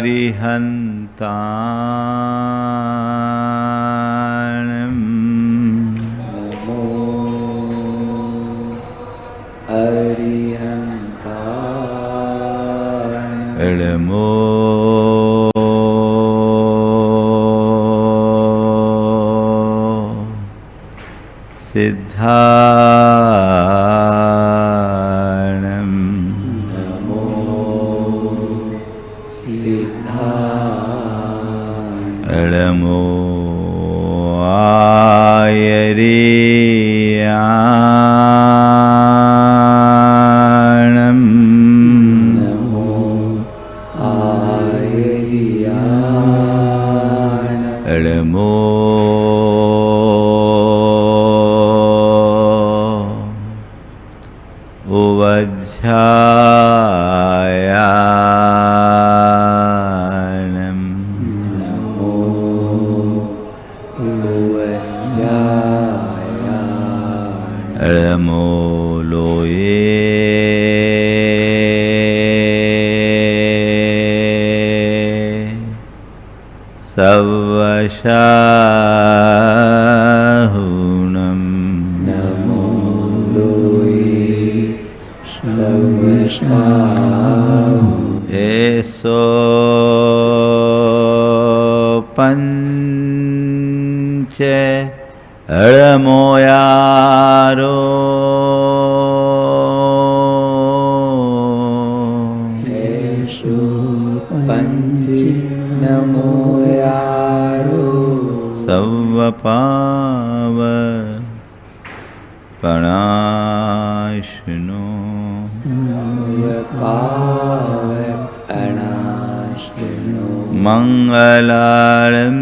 अरिहन्ताणम् नमो अरिहन्ताणम् नमो सिद्धाणम् नमो सिद्धाणम् नमो आयर्याणम् नमो आयर्याणम् नमो उवध्यायाणम् नमो उवध्यायाणम् नमो लोये सवशाहुणम् नमो लोये सर्वशाहुणम् एसो पंच अड़मोयारो एषु पंचि नमो यारो सवपाव पणाशनो पावनाशनो मंगलालम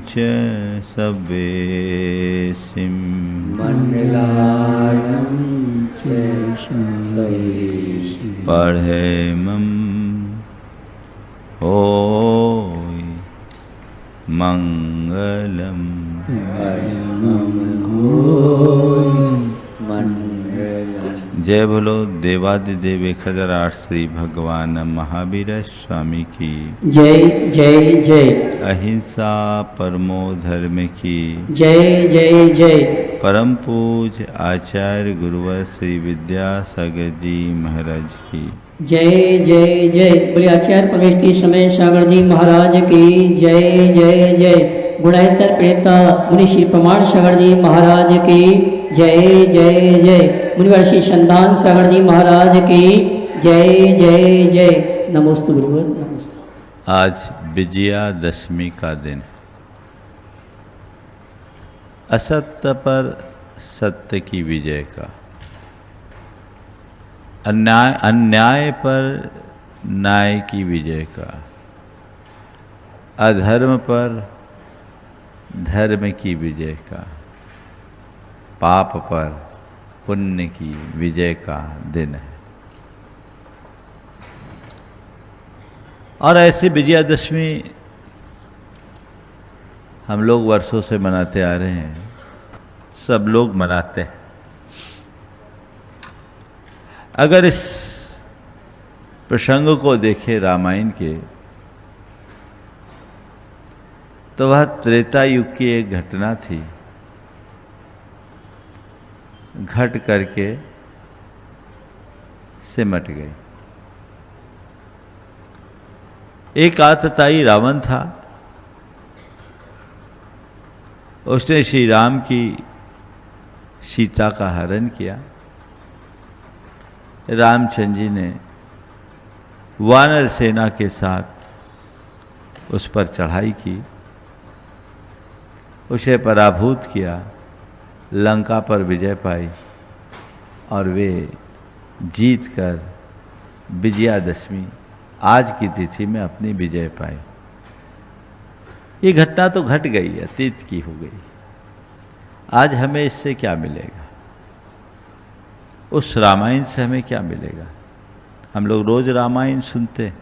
च सवेसिम मंगलाणं च सवेशि पढ़ेमं होय मंगलम परमं होय मंगलम्। जय बोलो देवादिदेव खदराट श्री भगवान महावीर स्वामी की जय जय जय। अहिंसा परमो धर्म की जय जय जय। परम पूज आचार्य गुरुवर श्री विद्यासागर जी महाराज की जय जय जय। बोले आचार्य परमेष्ठी समय सागर जी महाराज की जय जय जय। गुणायतर प्रेता मुनि श्री प्रमाण सागर जी महाराज की जय जय जय। मुनिवर्षि संधान सागर जी महाराज की जय जय जय। नमोस्तु गुरुवर नमोस्तु। आज विजयादशमी का दिन। असत्य पर सत्य की विजय का, अन्याय पर न्याय की विजय का, अधर्म पर धर्म की विजय का, पाप पर पुण्य की विजय का दिन है। और ऐसी विजयादशमी हम लोग वर्षों से मनाते आ रहे हैं, सब लोग मनाते हैं। अगर इस प्रसंग को देखें रामायण के, तो वह त्रेता युग की एक घटना थी, घट करके सिमट गई। एक आतताई रावण था, उसने श्री राम की सीता का हरण किया। रामचंद्र जी ने वानर सेना के साथ उस पर चढ़ाई की, उसे पराभूत किया, लंका पर विजय पाई और वे जीत कर विजयादशमी आज की तिथि में अपनी विजय पाई। ये घटना तो घट गई, अतीत की हो गई। आज हमें इससे क्या मिलेगा? उस रामायण से हमें क्या मिलेगा? हम लोग रोज रामायण सुनते हैं।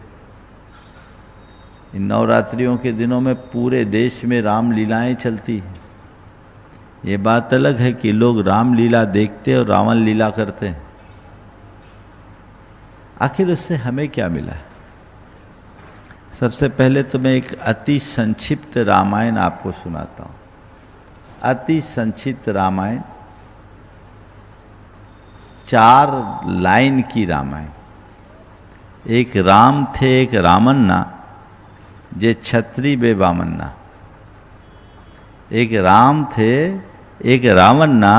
इन नवरात्रियों के दिनों में पूरे देश में रामलीलाएं चलती हैं। ये बात अलग है कि लोग रामलीला देखते और रावण लीला करते हैं। आखिर उससे हमें क्या मिला? सबसे पहले तो मैं एक अति संक्षिप्त रामायण आपको सुनाता हूँ। अति संक्षिप्त रामायण, 4 लाइन की रामायण। एक राम थे एक रामन्ना, जे छत्री बे बामन्ना। एक राम थे एक रामन्ना,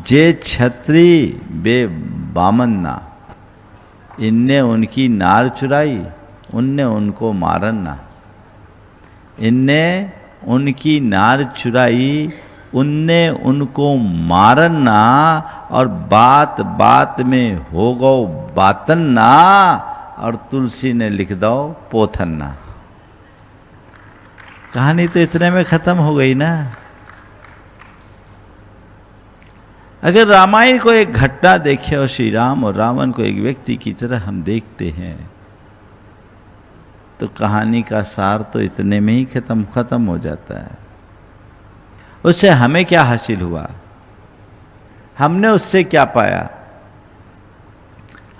जे छत्री बे बामन्ना। इनने उनकी नार चुराई, उनने उनको मारन्ना। इनने उनकी नार चुराई, उनने उनको मारन्ना। और बात बात में हो गो बातन्ना, और तुलसी ने लिख दो पोथन्ना। कहानी तो इतने में खत्म हो गई ना। अगर रामायण को एक घटना देखे और श्री राम और रावण को एक व्यक्ति की तरह हम देखते हैं, तो कहानी का सार तो इतने में ही खत्म हो जाता है। उससे हमें क्या हासिल हुआ, हमने उससे क्या पाया,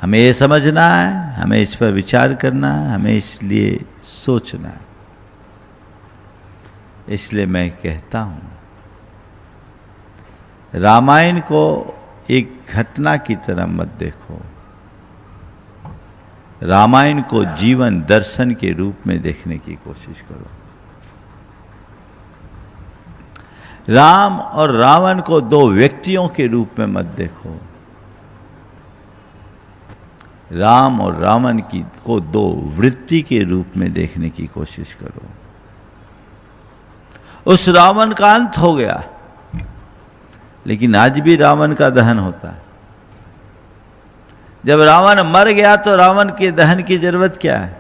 हमें ये समझना है, हमें इस पर विचार करना है, हमें इसलिए सोचना है। इसलिए मैं कहता हूं, रामायण को एक घटना की तरह मत देखो, रामायण को जीवन दर्शन के रूप में देखने की कोशिश करो। राम और रावण को 2 व्यक्तियों के रूप में मत देखो, राम और रावण को 2 वृत्ति के रूप में देखने की कोशिश करो। उस रावण का अंत हो गया, लेकिन आज भी रावण का दहन होता है। जब रावण मर गया तो रावण के दहन की जरूरत क्या है।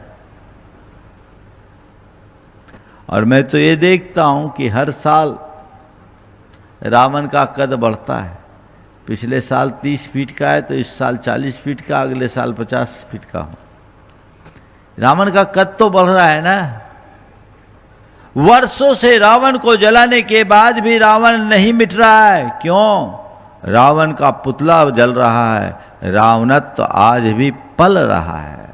और मैं तो ये देखता हूं कि हर साल रावण का कद बढ़ता है। पिछले साल 30 फीट का है तो इस साल 40 फीट का, अगले साल 50 फीट का हो। रावण का कद तो बढ़ रहा है ना। वर्षों से रावण को जलाने के बाद भी रावण नहीं मिट रहा है। क्यों? रावण का पुतला जल रहा है, रावणत्व तो आज भी पल रहा है।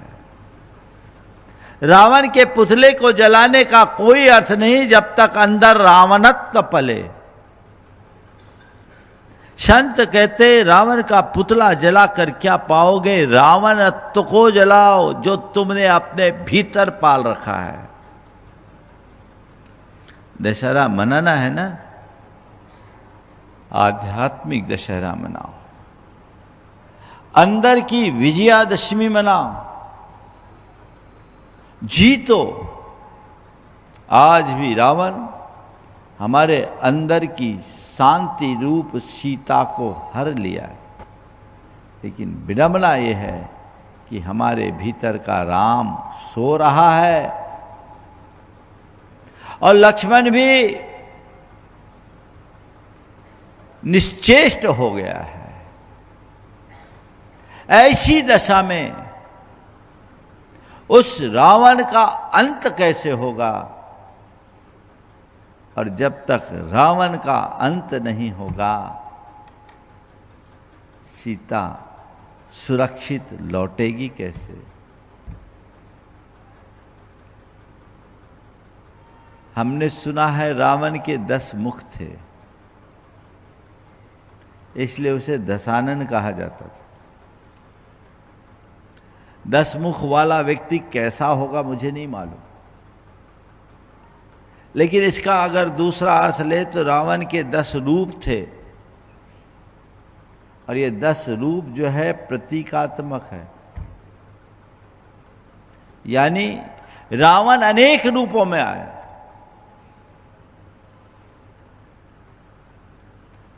रावण के पुतले को जलाने का कोई अर्थ नहीं जब तक अंदर रावणत्व पले। संत कहते रावण का पुतला जलाकर क्या पाओगे, रावणत्व को जलाओ जो तुमने अपने भीतर पाल रखा है। दशहरा मनाना है ना, आध्यात्मिक दशहरा मनाओ, अंदर की विजयादशमी मनाओ, जीतो। आज भी रावण हमारे अंदर की शांति रूप सीता को हर लिया है, लेकिन विडंबना यह है कि हमारे भीतर का राम सो रहा है और लक्ष्मण भी निश्चेष्ट हो गया है। ऐसी दशा में उस रावण का अंत कैसे होगा? और जब तक रावण का अंत नहीं होगा, सीता सुरक्षित लौटेगी कैसे? हमने सुना है रावण के 10 मुख थे, इसलिए उसे दशानन कहा जाता था। 10 मुख वाला व्यक्ति कैसा होगा मुझे नहीं मालूम, लेकिन इसका अगर दूसरा अर्थ ले तो रावण के 10 रूप थे, और ये 10 रूप जो है प्रतीकात्मक है। यानी रावण अनेक रूपों में आए।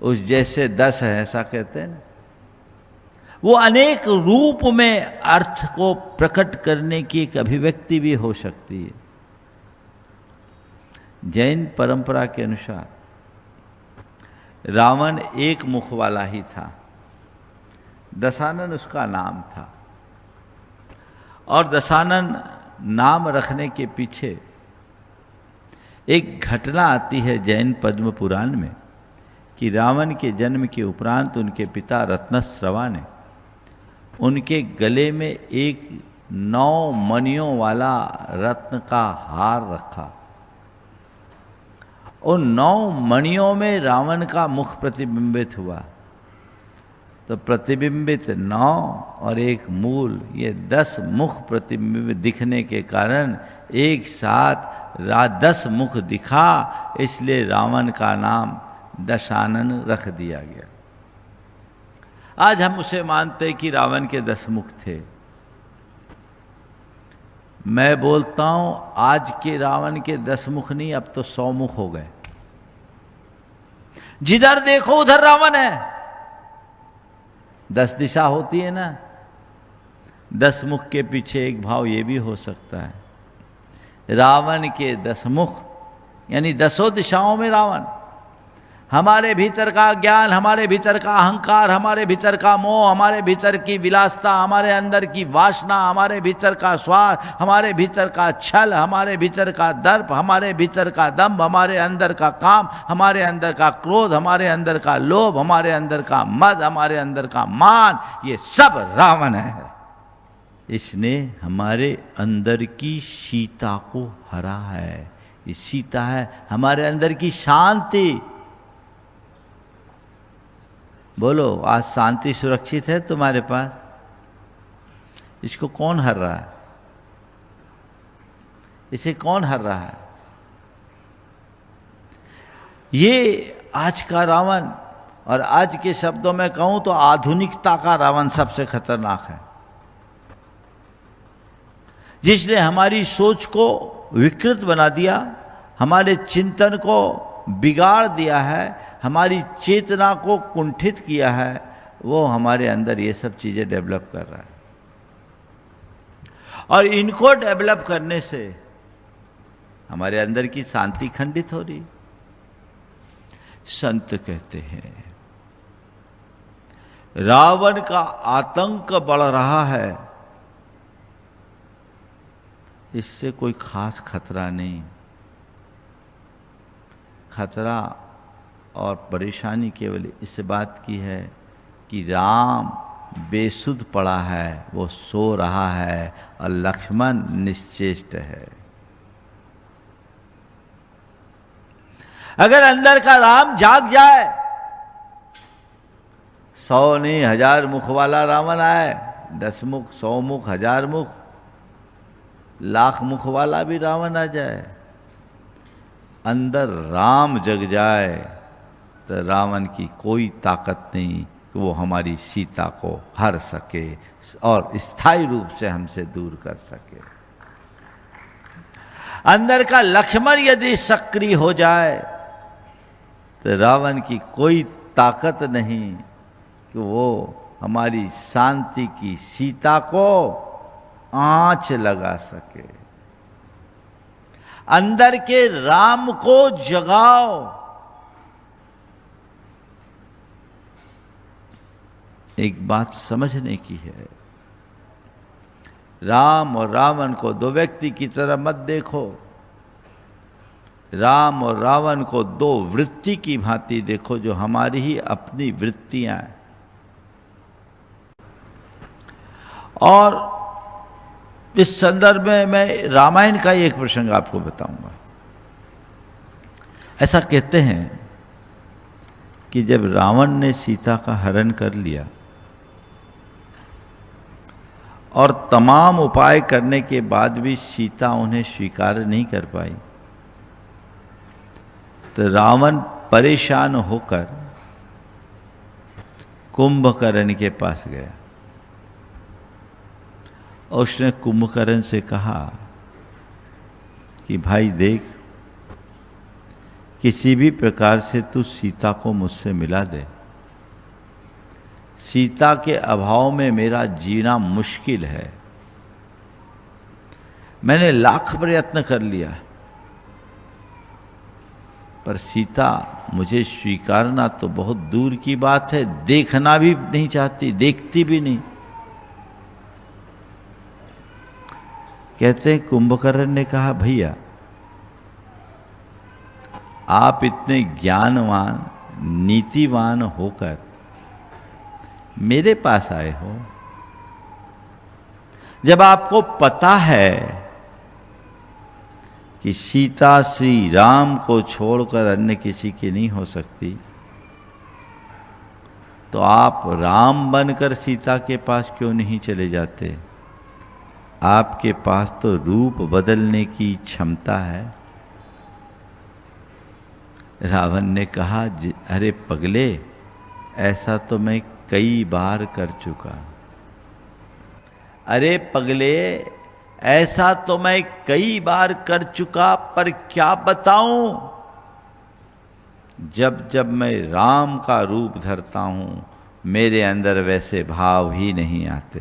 उस जैसे 10 है ऐसा कहते हैं ना, वो अनेक रूप में अर्थ को प्रकट करने की एक अभिव्यक्ति भी हो सकती है। जैन परंपरा के अनुसार रावण एक मुख वाला ही था, दशानन उसका नाम था। और दशानन नाम रखने के पीछे एक घटना आती है जैन पद्म पुराण में कि रावण के जन्म के उपरांत उनके पिता रत्नश्रवा ने उनके गले में एक 9 मणियों वाला रत्न का हार रखा। उन 9 मणियों में रावण का मुख प्रतिबिंबित हुआ। तो प्रतिबिंबित 9 और एक मूल, ये 10 मुख प्रतिबिंब दिखने के कारण एक साथ 10 मुख दिखा, इसलिए रावण का नाम दशानन रख दिया गया। आज हम उसे मानते कि रावण के 10 मुख थे। मैं बोलता हूं आज के रावण के 10 मुख नहीं, अब तो 100 मुख हो गए। जिधर देखो उधर रावण है। 10 दिशा होती है ना, 10 मुख के पीछे एक भाव ये भी हो सकता है। रावण के 10 मुख यानी 10 दिशाओं में रावण। हमारे भीतर का ज्ञान, हमारे भीतर का अहंकार, हमारे भीतर का मोह, हमारे भीतर की विलासता, हमारे अंदर की वासना, हमारे भीतर का स्वार्थ, हमारे भीतर का छल, हमारे भीतर का दर्प, हमारे भीतर का दंभ, हमारे अंदर का काम, हमारे अंदर का क्रोध, हमारे अंदर का लोभ, हमारे अंदर का मद, हमारे अंदर का मान, ये सब रावण है। इसने हमारे अंदर की सीता को हरा है। ये सीता है हमारे अंदर की शांति। बोलो, आज शांति सुरक्षित है तुम्हारे पास? इसको कौन हर रहा है? इसे कौन हर रहा है? ये आज का रावण, और आज के शब्दों में कहूं तो आधुनिकता का रावण सबसे खतरनाक है, जिसने हमारी सोच को विकृत बना दिया, हमारे चिंतन को बिगाड़ दिया है, हमारी चेतना को कुंठित किया है। वो हमारे अंदर ये सब चीजें डेवलप कर रहा है, और इनको डेवलप करने से हमारे अंदर की शांति खंडित हो रही। संत कहते हैं रावण का आतंक बढ़ रहा है, इससे कोई खास खतरा नहीं। खतरा और परेशानी केवल इस बात की है कि राम बेसुध पड़ा है, वो सो रहा है, और लक्ष्मण निश्चेष्ट है। अगर अंदर का राम जाग जाए, 100 नहीं 1000 मुख वाला रावण आए, 10 मुख, 100 मुख, 1000 मुख, लाख मुख वाला भी रावण आ जाए, अंदर राम जग जाए, तो रावण की कोई ताकत नहीं कि वो हमारी सीता को हर सके और स्थायी रूप से हमसे दूर कर सके। अंदर का लक्ष्मण यदि सक्रिय हो जाए, तो रावण की कोई ताकत नहीं कि वो हमारी शांति की सीता को आंच लगा सके। अंदर के राम को जगाओ। एक बात समझने की है, राम और रावण को 2 व्यक्ति की तरह मत देखो। राम और रावण को 2 वृत्ति की भांति देखो, जो हमारी ही अपनी वृत्तियां हैं। और इस संदर्भ में मैं रामायण का एक प्रसंग आपको बताऊंगा। ऐसा कहते हैं कि जब रावण ने सीता का हरण कर लिया और तमाम उपाय करने के बाद भी सीता उन्हें स्वीकार नहीं कर पाई, तो रावण परेशान होकर कुंभकर्ण के पास गया। और उसने कुंभकर्ण से कहा कि भाई देख, किसी भी प्रकार से तू सीता को मुझसे मिला दे। सीता के अभाव में मेरा जीना मुश्किल है। मैंने लाख प्रयत्न कर लिया, पर सीता मुझे स्वीकारना तो बहुत दूर की बात है, देखना भी नहीं चाहती, देखती भी नहीं। कहते हैं कुंभकर्ण ने कहा, भैया आप इतने ज्ञानवान नीतिवान होकर मेरे पास आए हो, जब आपको पता है कि सीता श्री राम को छोड़कर अन्य किसी की नहीं हो सकती, तो आप राम बनकर सीता के पास क्यों नहीं चले जाते? आपके पास तो रूप बदलने की क्षमता है। रावण ने कहा, अरे पगले, ऐसा तो मैं कई बार कर चुका। अरे पगले, ऐसा तो मैं कई बार कर चुका, पर क्या बताऊं, जब जब मैं राम का रूप धरता हूं मेरे अंदर वैसे भाव ही नहीं आते।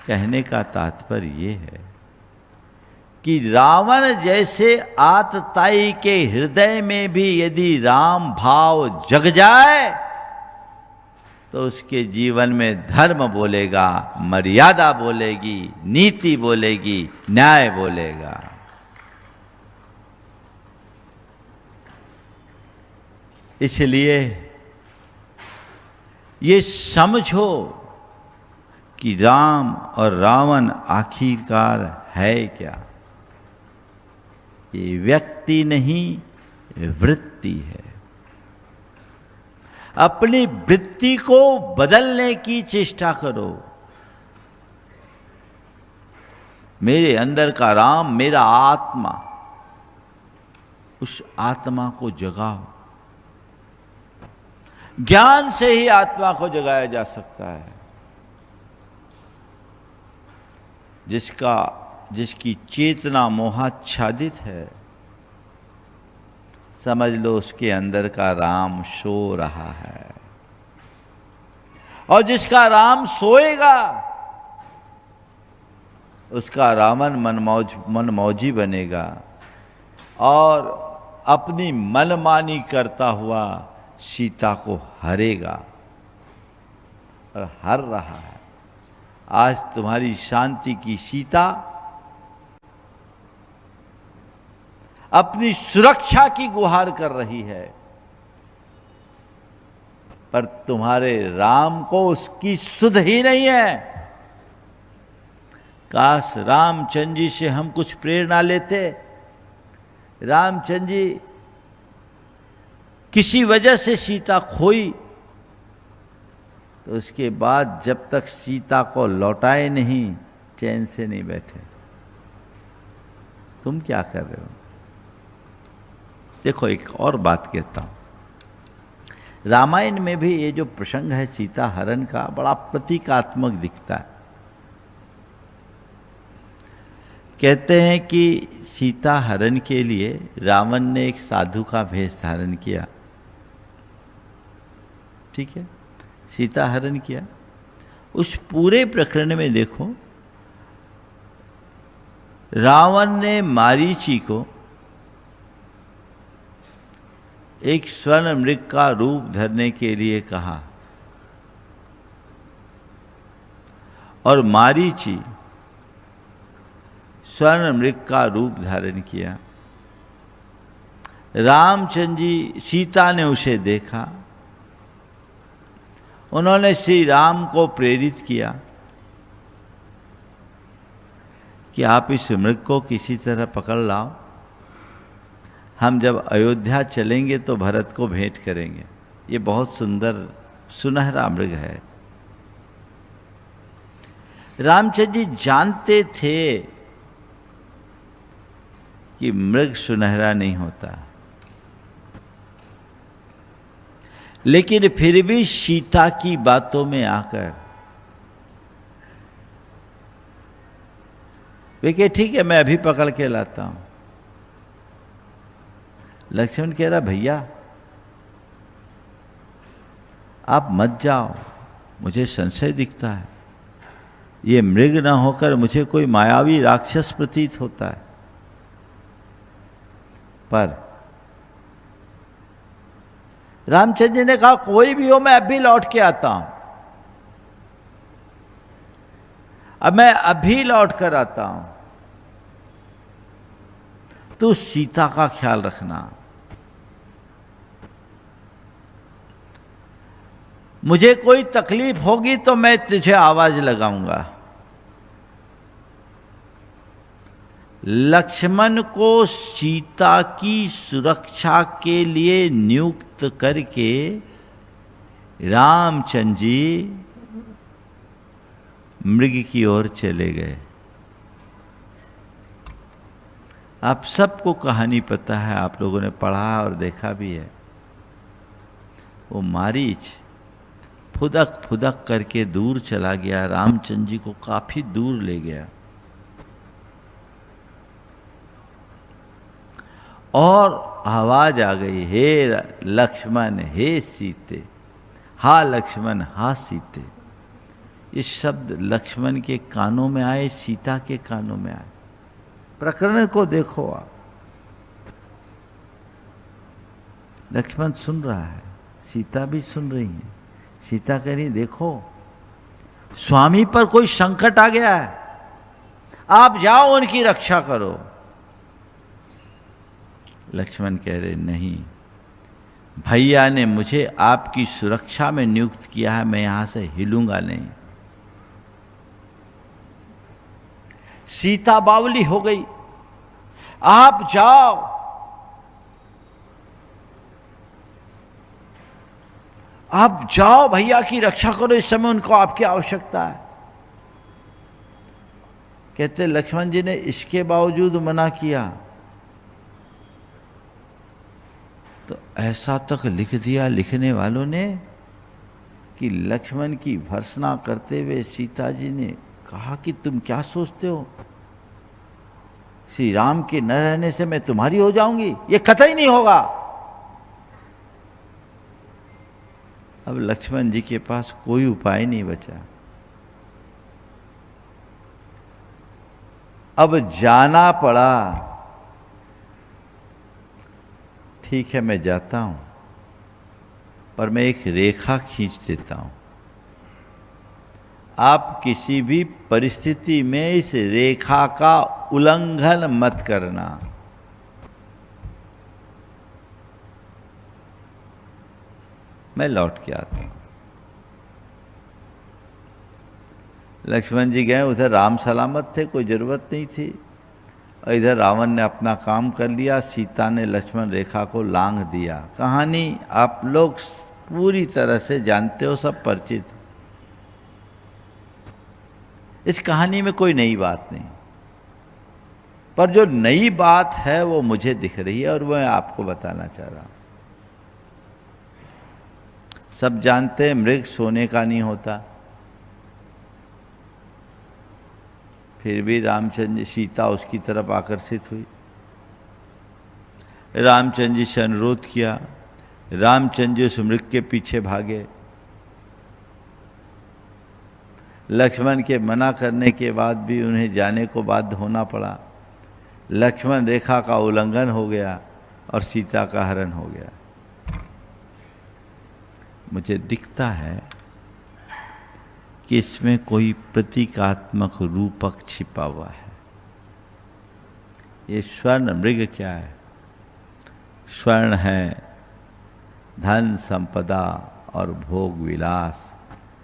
कहने का तात्पर्य ये है कि रावण जैसे आतताई के हृदय में भी यदि राम भाव जग जाए तो उसके जीवन में धर्म बोलेगा, मर्यादा बोलेगी, नीति बोलेगी, न्याय बोलेगा। इसलिए ये समझो कि राम और रावण आखिरकार है क्या। ये व्यक्ति नहीं, वृत्ति है। अपनी वृत्ति को बदलने की चेष्टा करो। मेरे अंदर का राम, मेरा आत्मा, उस आत्मा को जगाओ। ज्ञान से ही आत्मा को जगाया जा सकता है। जिसकी चेतना मोहाच्छादित है, समझ लो उसके अंदर का राम सो रहा है। और जिसका राम सोएगा उसका रावण मनमौजी बनेगा और अपनी मनमानी करता हुआ सीता को हरेगा, और हर रहा है। आज तुम्हारी शांति की सीता अपनी सुरक्षा की गुहार कर रही है, पर तुम्हारे राम को उसकी सुध ही नहीं है। काश रामचंद्र जी से हम कुछ प्रेरणा लेते। रामचंद्र जी किसी वजह से सीता खोई, तो उसके बाद जब तक सीता को लौटाए नहीं, चैन से नहीं बैठे। तुम क्या कर रहे हो? देखो, एक और बात कहता हूं। रामायण में भी ये जो प्रसंग है सीता हरण का, बड़ा प्रतीकात्मक दिखता है। कहते हैं कि सीता हरण के लिए रावण ने एक साधु का भेष धारण किया। ठीक है, सीता हरण किया। उस पूरे प्रकरण में देखो, रावण ने मारीची को एक स्वर्ण मृग का रूप धरने के लिए कहा, और मारीची स्वर्ण मृग का रूप धारण किया। रामचंद्र जी, सीता ने उसे देखा। उन्होंने श्री राम को प्रेरित किया कि आप इस मृग को किसी तरह पकड़ लाओ, हम जब अयोध्या चलेंगे तो भरत को भेंट करेंगे। ये बहुत सुंदर सुनहरा मृग है। रामचंद्र जी जानते थे कि मृग सुनहरा नहीं होता, लेकिन फिर भी सीता की बातों में आकर वे कहे, ठीक है, मैं अभी पकड़ के लाता हूं। लक्ष्मण कह रहा, भैया आप मत जाओ, मुझे संशय दिखता है। ये मृग न होकर मुझे कोई मायावी राक्षस प्रतीत होता है। पर रामचंद्र जी ने कहा, कोई भी हो, मैं अभी लौट के आता हूं। अब मैं अभी लौट कर आता हूं, तो सीता का ख्याल रखना। मुझे कोई तकलीफ होगी तो मैं तुझे आवाज लगाऊंगा। लक्ष्मण को सीता की सुरक्षा के लिए नियुक्त करके रामचंद्र जी मृग की ओर चले गए। आप सबको कहानी पता है, आप लोगों ने पढ़ा और देखा भी है। वो मारीच फुदक फुदक करके दूर चला गया, रामचंद्र जी को काफी दूर ले गया और आवाज आ गई, हे लक्ष्मण हे सीते, हा लक्ष्मण हा सीते। ये शब्द लक्ष्मण के कानों में आए, सीता के कानों में आए। प्रकरण को देखो आप, लक्ष्मण सुन रहा है, सीता भी सुन रही है। सीता कह रही देखो स्वामी पर कोई संकट आ गया है, आप जाओ उनकी रक्षा करो। लक्ष्मण कह रहे नहीं, भैया ने मुझे आपकी सुरक्षा में नियुक्त किया है, मैं यहां से हिलूंगा नहीं। सीता बावली हो गई, आप जाओ, आप जाओ भैया की रक्षा करो, इस समय उनको आपकी आवश्यकता है। कहते लक्ष्मण जी ने इसके बावजूद मना किया तो ऐसा तक लिख दिया लिखने वालों ने कि लक्ष्मण की भर्त्सना करते हुए सीता जी ने कहा कि तुम क्या सोचते हो, श्री राम के न रहने से मैं तुम्हारी हो जाऊंगी, ये कतई नहीं होगा। अब लक्ष्मण जी के पास कोई उपाय नहीं बचा, अब जाना पड़ा। ठीक है मैं जाता हूं, पर मैं एक रेखा खींच देता हूं, आप किसी भी परिस्थिति में इस रेखा का उल्लंघन मत करना। मैं लौट के आता हूं। लक्ष्मण जी गए, उधर राम सलामत थे, कोई जरूरत नहीं थी, और इधर रावण ने अपना काम कर लिया। सीता ने लक्ष्मण रेखा को लांघ दिया। कहानी आप लोग पूरी तरह से जानते हो, सब परिचित। इस कहानी में कोई नई बात नहीं, पर जो नई बात है वो मुझे दिख रही है और वो मैं आपको बताना चाह रहा हूं। सब जानते हैं मृग सोने का नहीं होता, फिर भी रामचंद्र सीता उसकी तरफ आकर्षित हुई। रामचंद्र जी से अनुरोध किया, रामचंद्र जी उस मृग के पीछे भागे। लक्ष्मण के मना करने के बाद भी उन्हें जाने को बाध्य होना पड़ा। लक्ष्मण रेखा का उल्लंघन हो गया और सीता का हरण हो गया। मुझे दिखता है कि इसमें कोई प्रतीकात्मक रूपक छिपा हुआ है। ये स्वर्ण मृग क्या है? स्वर्ण है धन संपदा और भोग विलास।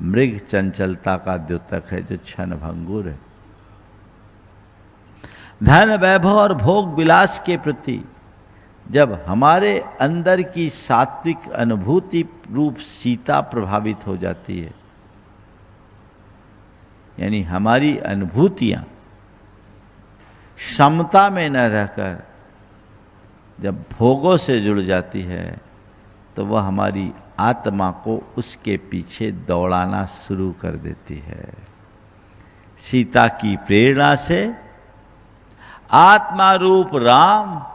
मृग चंचलता का द्योतक है जो क्षण भंगुर है। धन वैभव और भोग विलास के प्रति जब हमारे अंदर की सात्विक अनुभूति रूप सीता प्रभावित हो जाती है, यानी हमारी अनुभूतियां समता में न रहकर जब भोगों से जुड़ जाती है, तो वह हमारी आत्मा को उसके पीछे दौड़ाना शुरू कर देती है। सीता की प्रेरणा से आत्मा रूप राम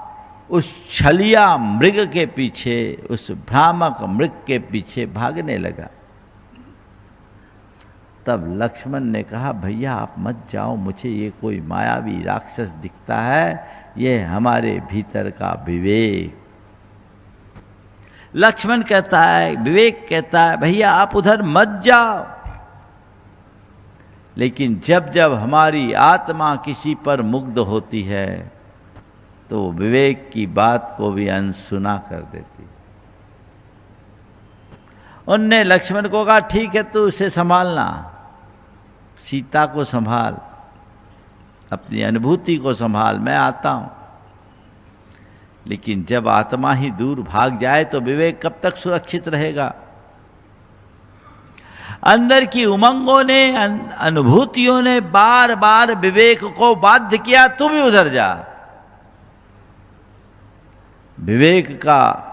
उस छलिया मृग के पीछे, उस भ्रामक मृग के पीछे भागने लगा। तब लक्ष्मण ने कहा, भैया आप मत जाओ, मुझे ये कोई मायावी राक्षस दिखता है, ये हमारे भीतर का विवेक। लक्ष्मण कहता है, विवेक कहता है, भैया आप उधर मत जाओ। लेकिन जब जब हमारी आत्मा किसी पर मुग्ध होती है, तो विवेक की बात को भी अनसुना कर देती। उनने लक्ष्मण को कहा ठीक है, तू उसे संभालना, सीता को संभाल, अपनी अनुभूति को संभाल, मैं आता हूं। लेकिन जब आत्मा ही दूर भाग जाए तो विवेक कब तक सुरक्षित रहेगा? अंदर की उमंगों ने, अनुभूतियों ने बार बार विवेक को बाध्य किया, तू भी उधर जा। विवेक का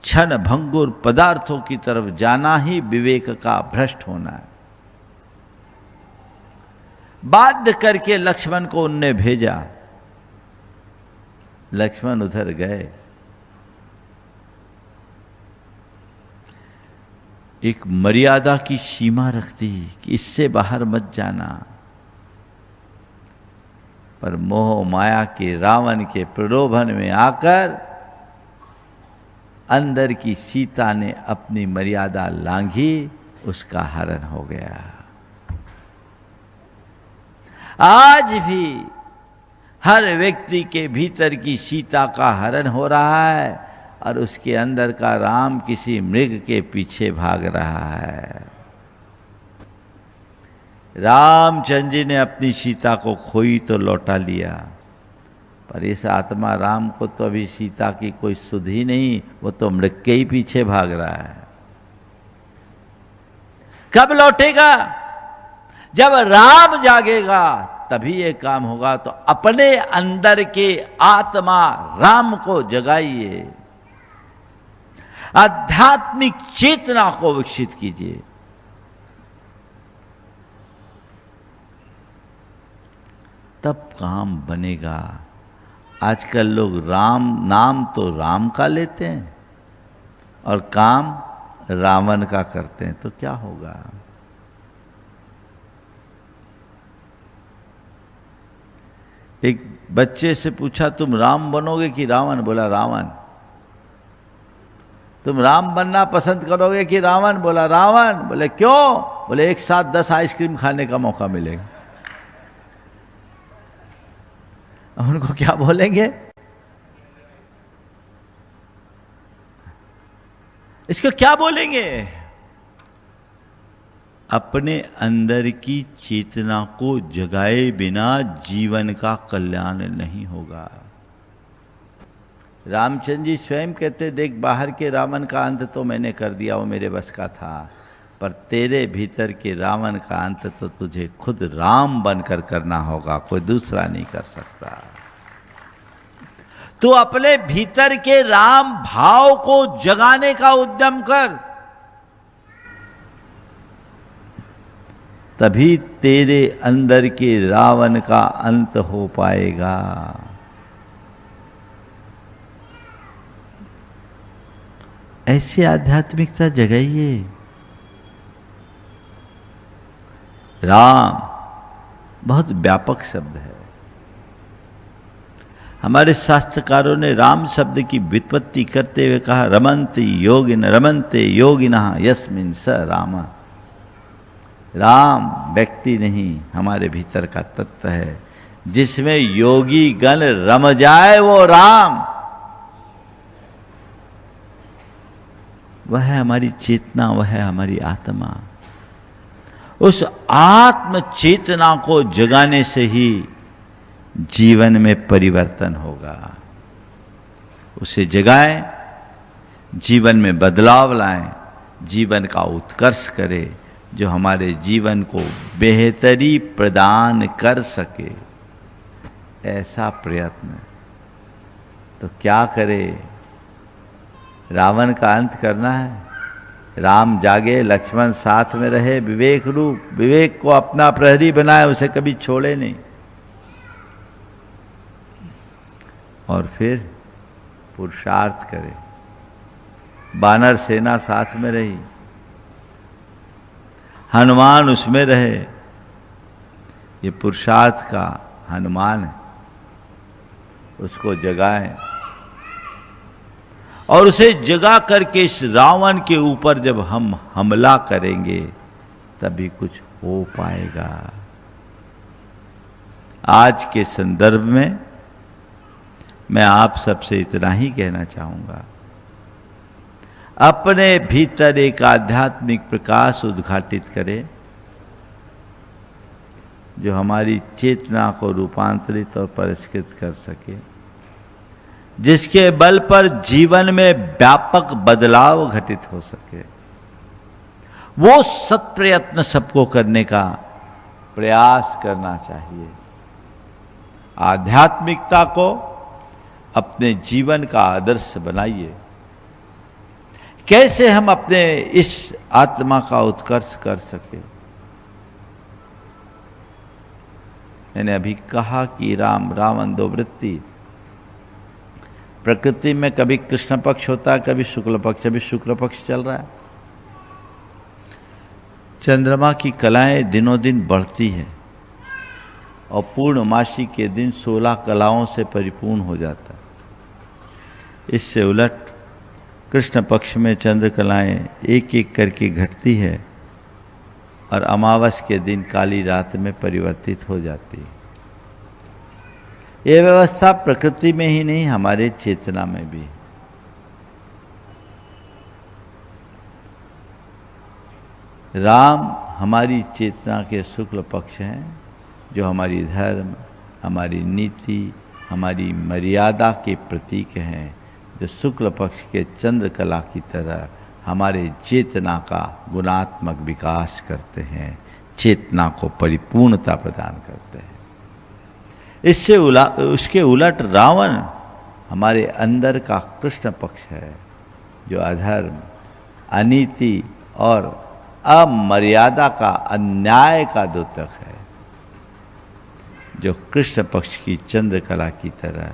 क्षण भंगुर पदार्थों की तरफ जाना ही विवेक का भ्रष्ट होना है। बाध्य करके लक्ष्मण को उनने भेजा। लक्ष्मण उधर गए। एक मर्यादा की सीमा रख दी कि इससे बाहर मत जाना, पर मोह माया के रावण के प्रलोभन में आकर अंदर की सीता ने अपनी मर्यादा लांघी, उसका हरण हो गया। आज भी हर व्यक्ति के भीतर की सीता का हरण हो रहा है और उसके अंदर का राम किसी मृग के पीछे भाग रहा है। रामचंद्र जी ने अपनी सीता को खोई तो लौटा लिया, पर इस आत्मा राम को तो अभी सीता की कोई सुध ही नहीं, वो तो मृग के ही पीछे भाग रहा है। कब लौटेगा? जब राम जागेगा तभी ये काम होगा। तो अपने अंदर के आत्मा राम को जगाइए, आध्यात्मिक चेतना को विकसित कीजिए। तब काम बनेगा। आजकल लोग नाम तो राम का लेते हैं और काम रावण का करते हैं, तो क्या होगा? एक बच्चे से पूछा तुम राम बनोगे कि रावण? बोला रावण। तुम राम बनना पसंद करोगे कि रावण? बोला रावण। बोले क्यों? बोले एक साथ 10 आइसक्रीम खाने का मौका मिलेगा। उनको क्या बोलेंगे? इसको क्या बोलेंगे? अपने अंदर की चेतना को जगाए बिना जीवन का कल्याण नहीं होगा। रामचंद्र जी स्वयं कहते, देख बाहर के रावण का अंत तो मैंने कर दिया, वो मेरे बस का था, पर तेरे भीतर के रावण का अंत तो तुझे खुद राम बनकर करना होगा, कोई दूसरा नहीं कर सकता। तू अपने भीतर के राम भाव को जगाने का उद्यम कर, तभी तेरे अंदर के रावण का अंत हो पाएगा। ऐसी आध्यात्मिकता जगाइए। राम बहुत व्यापक शब्द है। हमारे शास्त्रकारों ने राम शब्द की व्युत्पत्ति करते हुए कहा, रमन्ते योगिनः यस्मिन् स राम। राम व्यक्ति नहीं, हमारे भीतर का तत्व है, जिसमें योगी गण रम जाए वो राम। वह है हमारी चेतना, वह है हमारी आत्मा। उस आत्म चेतना को जगाने से ही जीवन में परिवर्तन होगा। उसे जगाएं, जीवन में बदलाव लाएं, जीवन का उत्कर्ष करें, जो हमारे जीवन को बेहतरी प्रदान कर सके, ऐसा प्रयत्न। तो क्या करे? रावण का अंत करना है। राम जागे, लक्ष्मण साथ में रहे, विवेक रूप, विवेक को अपना प्रहरी बनाए, उसे कभी छोड़े नहीं। और फिर पुरुषार्थ करे। बानर सेना साथ में रही, हनुमान उसमें रहे। ये पुरुषार्थ का हनुमान है, उसको जगाएं और उसे जगा करके इस रावण के ऊपर जब हम हमला करेंगे तभी कुछ हो पाएगा। आज के संदर्भ में मैं आप सबसे इतना ही कहना चाहूंगा, अपने भीतर एक आध्यात्मिक प्रकाश उद्घाटित करे जो हमारी चेतना को रूपांतरित और परिष्कृत कर सके, जिसके बल पर जीवन में व्यापक बदलाव घटित हो सके। वो सत्प्रयत्न सबको करने का प्रयास करना चाहिए। आध्यात्मिकता को अपने जीवन का आदर्श बनाइए। कैसे हम अपने इस आत्मा का उत्कर्ष कर सके? मैंने अभी कहा कि रावण दो वृत्ति, प्रकृति में कभी कृष्ण पक्ष होता है, कभी शुक्ल पक्ष। अभी शुक्ल पक्ष चल रहा है। चंद्रमा की कलाएं दिनों दिन बढ़ती है और पूर्णमासी के दिन 16 कलाओं से परिपूर्ण हो जाता है। इससे उलट कृष्ण पक्ष में चंद्र कलाएं एक एक करके घटती है और अमावस के दिन काली रात में परिवर्तित हो जाती है। ये व्यवस्था प्रकृति में ही नहीं, हमारे चेतना में भी। राम हमारी चेतना के शुक्ल पक्ष हैं, जो हमारी धर्म, हमारी नीति, हमारी मर्यादा के प्रतीक हैं, जो शुक्ल पक्ष के चंद्रकला की तरह हमारे चेतना का गुणात्मक विकास करते हैं, चेतना को परिपूर्णता प्रदान करते हैं। इससे उसके उलट रावण हमारे अंदर का कृष्ण पक्ष है, जो अधर्म, अनीति और अमर्यादा का, अन्याय का द्योतक है, जो कृष्ण पक्ष की चंद्रकला की तरह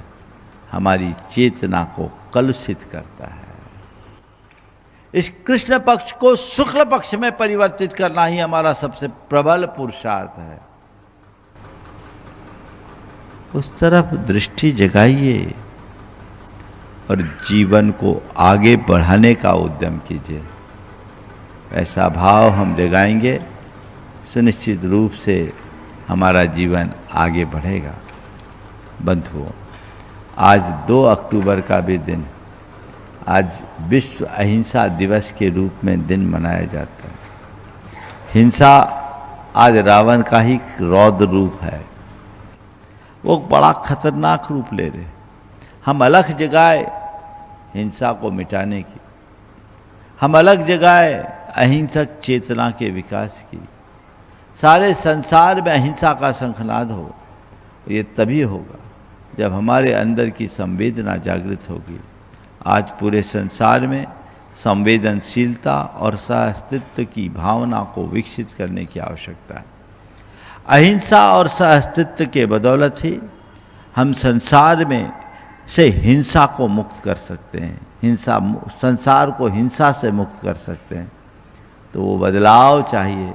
हमारी चेतना को कलुषित करता है। इस कृष्ण पक्ष को शुक्ल पक्ष में परिवर्तित करना ही हमारा सबसे प्रबल पुरुषार्थ है। उस तरफ दृष्टि जगाइए और जीवन को आगे बढ़ाने का उद्यम कीजिए। ऐसा भाव हम जगाएंगे, सुनिश्चित रूप से हमारा जीवन आगे बढ़ेगा। बंधुओं, आज 2 अक्टूबर का भी दिन, आज विश्व अहिंसा दिवस के रूप में दिन मनाया जाता है। हिंसा आज रावण का ही रौद्र रूप है। वो बड़ा खतरनाक रूप ले रहे। हम अलग जगाए हिंसा को मिटाने की, हम अलग जगाए अहिंसक चेतना के विकास की। सारे संसार में अहिंसा का शंखनाद हो। ये तभी होगा जब हमारे अंदर की संवेदना जागृत होगी। आज पूरे संसार में संवेदनशीलता और सहअस्तित्व की भावना को विकसित करने की आवश्यकता है। अहिंसा और सहअस्तित्व के बदौलत ही हम संसार में से हिंसा को मुक्त कर सकते हैं, संसार को हिंसा से मुक्त कर सकते हैं। तो वो बदलाव चाहिए,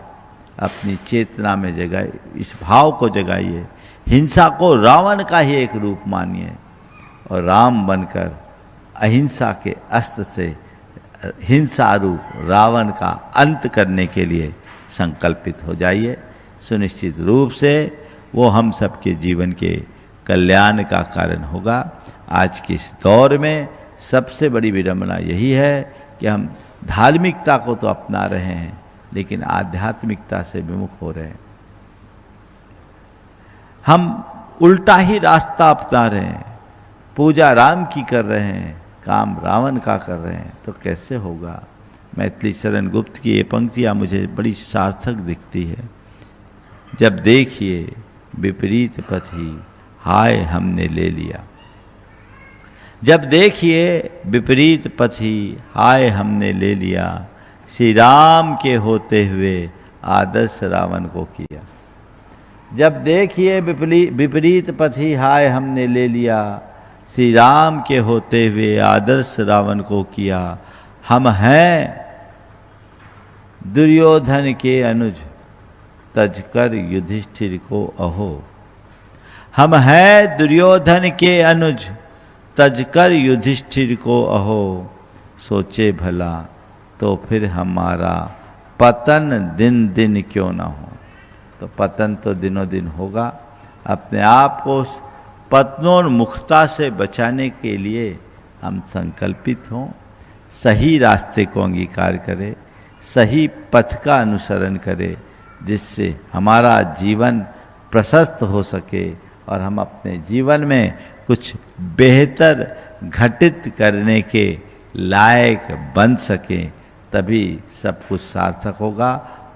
अपनी चेतना में जगाइए, इस भाव को जगाइए। हिंसा को रावण का ही एक रूप मानिए और राम बनकर अहिंसा के अस्त्र से हिंसा रूप रावण का अंत करने के लिए संकल्पित हो जाइए। सुनिश्चित रूप से वो हम सबके जीवन के कल्याण का कारण होगा। आज के इस दौर में सबसे बड़ी विडंबना यही है कि हम धार्मिकता को तो अपना रहे हैं, लेकिन आध्यात्मिकता से विमुख हो रहे हैं। हम उल्टा ही रास्ता अपना रहे हैं। पूजा राम की कर रहे हैं, काम रावण का कर रहे हैं, तो कैसे होगा? मैथिली शरण गुप्त की ये पंक्तियाँ मुझे बड़ी सार्थक दिखती है। जब देखिए विपरीत पथ ही हाय हमने ले लिया, जब देखिए विपरीत पथ ही हाय हमने ले लिया, श्री राम के होते हुए आदर्श रावण को किया। जब देखिए विपरीत पथ ही हाय हमने ले लिया, श्री राम के होते हुए आदर्श रावण को किया। हम हैं दुर्योधन के अनुज, तजकर युधिष्ठिर को अहो। हम हैं दुर्योधन के अनुज, तजकर युधिष्ठिर को अहो। सोचे भला तो फिर हमारा पतन दिन दिन क्यों ना हो। तो पतन तो दिनों दिन होगा। अपने आप को उस पतनोन्मुखता से बचाने के लिए हम संकल्पित हों। सही रास्ते को अंगीकार करे, सही पथ का अनुसरण करे, जिससे हमारा जीवन प्रशस्त हो सके और हम अपने जीवन में कुछ बेहतर घटित करने के लायक बन सकें। तभी सब कुछ सार्थक होगा।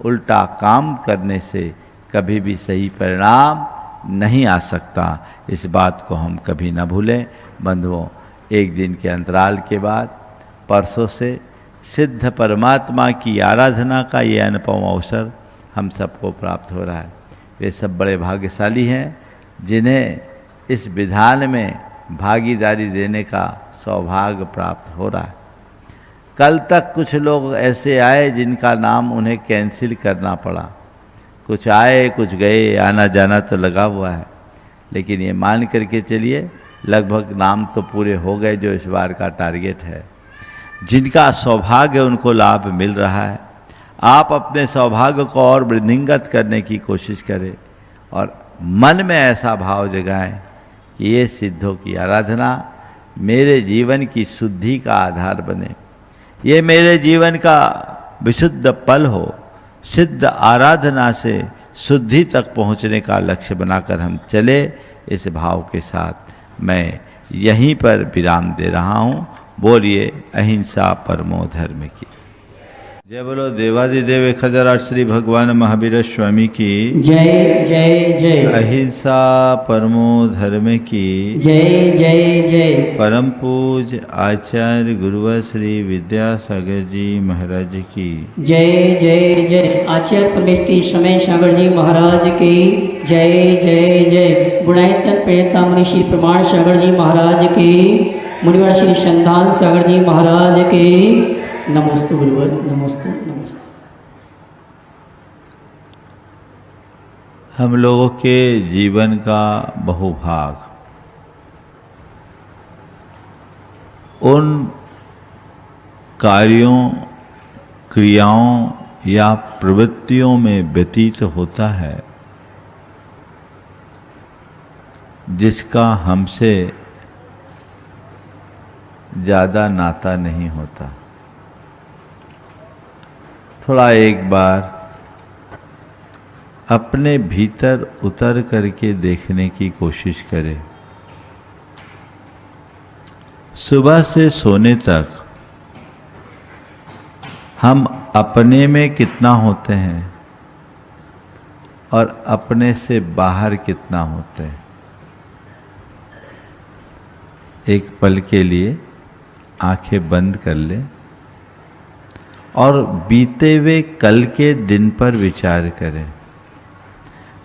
उल्टा काम करने से कभी भी सही परिणाम नहीं आ सकता। इस बात को हम कभी न भूलें। बंधुओं, एक दिन के अंतराल के बाद परसों से सिद्ध परमात्मा की आराधना का ये अनुपम अवसर हम सबको प्राप्त हो रहा है। वे सब बड़े भाग्यशाली हैं जिन्हें इस विधान में भागीदारी देने का सौभाग्य प्राप्त हो रहा है। कल तक कुछ लोग ऐसे आए जिनका नाम उन्हें कैंसिल करना पड़ा। कुछ आए, कुछ गए, आना जाना तो लगा हुआ है, लेकिन ये मान करके चलिए लगभग नाम तो पूरे हो गए जो इस बार का टारगेट है। जिनका सौभाग्य उनको लाभ मिल रहा है, आप अपने सौभाग्य को और वृद्धिंगत करने की कोशिश करें और मन में ऐसा भाव जगाएं कि ये सिद्धों की आराधना मेरे जीवन की शुद्धि का आधार बने, ये मेरे जीवन का विशुद्ध पल हो। सिद्ध आराधना से शुद्धि तक पहुँचने का लक्ष्य बनाकर हम चले। इस भाव के साथ मैं यहीं पर विराम दे रहा हूँ। बोलिए अहिंसा परमो धर्म की जय। बोलो देवादिदेव खजराट श्री भगवान महावीर स्वामी की जय जय जय। अहिंसा परमो धर्म की जय जय जय। परम पूज आचार्य गुरुवर श्री विद्यासागर जी महाराज की जय जय जय। आचार्य परमेष्ठी समय सागर जी महाराज की जय जय जय। गुणायतन प्रेता मुनि श्री प्रमाण सागर जी महाराज की, मुनिवर श्री संधान सागर जी महाराज की। नमोस्तु गुरुवर, नमोस्तु नमोस्तु। हम लोगों के जीवन का बहुभाग उन कार्यों, क्रियाओं या प्रवृत्तियों में व्यतीत होता है जिसका हमसे ज़्यादा नाता नहीं होता। थोड़ा एक बार अपने भीतर उतर करके देखने की कोशिश करें। सुबह से सोने तक हम अपने में कितना होते हैं और अपने से बाहर कितना होते हैं। एक पल के लिए आंखें बंद कर लें और बीते हुए कल के दिन पर विचार करें।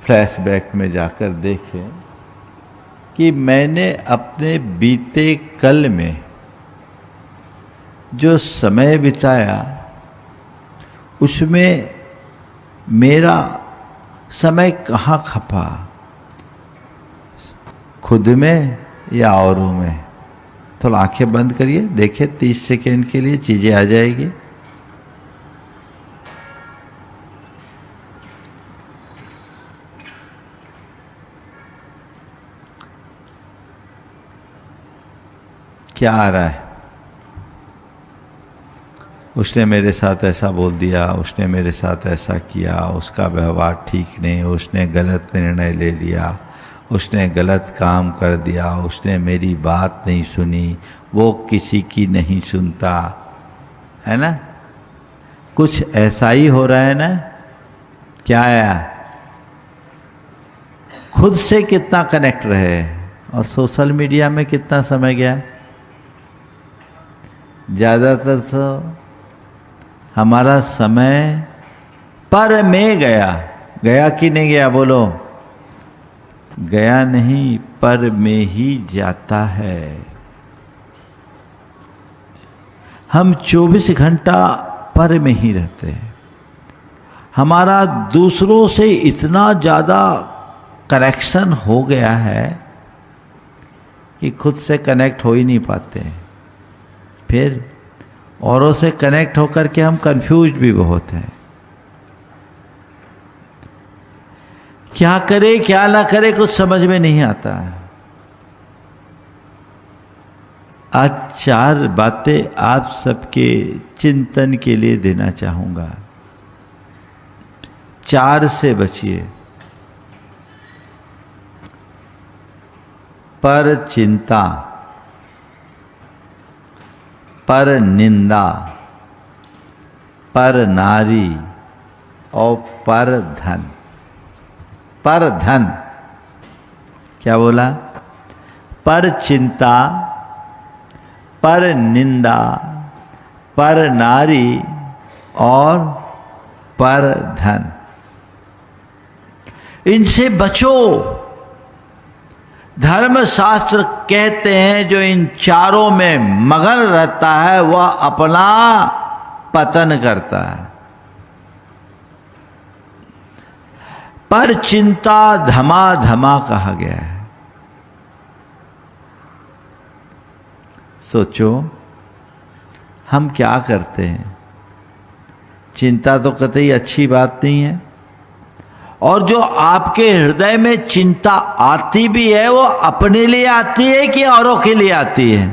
फ्लैशबैक में जाकर देखें कि मैंने अपने बीते कल में जो समय बिताया उसमें मेरा समय कहाँ खपा, खुद में या औरों में। थोड़ा आंखें बंद करिए, देखिए 30 सेकेंड के लिए चीज़ें आ जाएगी। क्या आ रहा है? उसने मेरे साथ ऐसा बोल दिया, उसने मेरे साथ ऐसा किया, उसका व्यवहार ठीक नहीं, उसने गलत निर्णय ले लिया, उसने गलत काम कर दिया, उसने मेरी बात नहीं सुनी, वो किसी की नहीं सुनता, है ना? कुछ ऐसा ही हो रहा है ना? क्या आया? खुद से कितना कनेक्ट रहे और सोशल मीडिया में कितना समय गया। ज़्यादातर तो हमारा समय पर में गया। गया कि नहीं गया? बोलो। गया नहीं, पर में ही जाता है। हम 24 घंटा पर में ही रहते हैं। हमारा दूसरों से इतना ज़्यादा कनेक्शन हो गया है कि खुद से कनेक्ट हो ही नहीं पाते हैं। फिर औरों से कनेक्ट होकर के हम कंफ्यूज भी बहुत हैं। क्या करे क्या ना करे कुछ समझ में नहीं आता है। आज 4 बातें आप सबके चिंतन के लिए देना चाहूंगा। 4 से बचिए। पर चिंता, पर निंदा, पर नारी और पर धन। पर धन क्या बोला? पर चिंता, पर निंदा, पर नारी और पर धन। इनसे बचो। धर्मशास्त्र कहते हैं जो इन चारों में मगन रहता है वह अपना पतन करता है। पर चिंता धमा कहा गया है। सोचो हम क्या करते हैं। चिंता तो कतई अच्छी बात नहीं है, और जो आपके हृदय में चिंता आती भी है वो अपने लिए आती है कि औरों के लिए आती है?